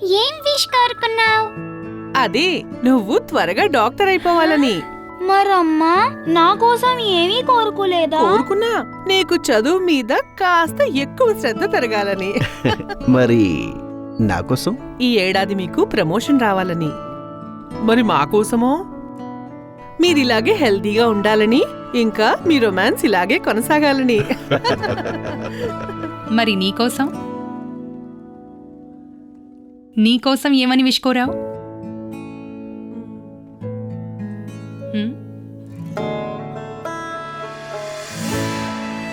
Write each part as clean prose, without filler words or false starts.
ఏం విష్ కోరుకున్నావు? అదే నువ్వు త్వరగా డాక్టర్ అయిపోవాలని. మరమ్మా నా కోసం ఏమీ కోరుకోలేదా? కోరుకున్నా నీకు చదువు మీద కాస్త ఎక్కువ శ్రద్ధ పెరగాలని. మరి నా కోసం? ఈ ఏడాది మీకు ప్రమోషన్ రావాలని. మరి మా కోసమో? మీరిలాగే హెల్తీగా ఉండాలని, ఇంకా మీ రొమాన్స్ ఇలాగే కొనసాగాలని. మరి నీకోసం? నీకోసం ఏమని విష్ కోరావు?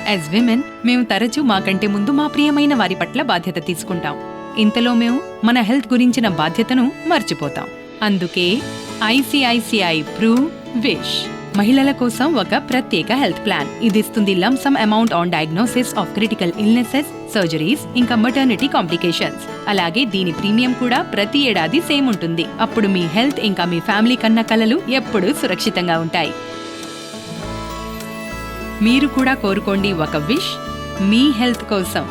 యాజ్ విమెన్ మేము తరచూ మాకంటే ముందు మా ప్రియమైన వారి పట్ల బాధ్యత తీసుకుంటాం. ఇంతలో మేము మన హెల్త్ గురించిన బాధ్యతను మర్చిపోతాం. అందుకే ఐసిఐసిఐ ప్రూ విష్ మహిళల కోసం ఒక ప్రత్యేక హెల్త్ ప్లాన్. ఇది ఇస్తుంది lump some amount on diagnosis of critical illnesses, surgeries, ఇంకా మటర్నిటీ కాంప్లికేషన్స్. అలాగే దీని ప్రీమియం కూడా ప్రతి ఏడాది సేమ్ ఉంటుంది. అప్పుడు మీ హెల్త్ ఇంకా మీ ఫ్యామిలీ కన్న కలలు ఎప్పుడూ సురక్షితంగా ఉంటాయి. మీరు కూడా కోరుకోండి ఒక విష్ మీ హెల్త్ కోసం.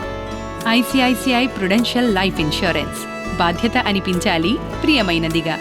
ICICI Prudential life insurance. బాధ్యత అనిపించాలి ప్రియమైనదిగా.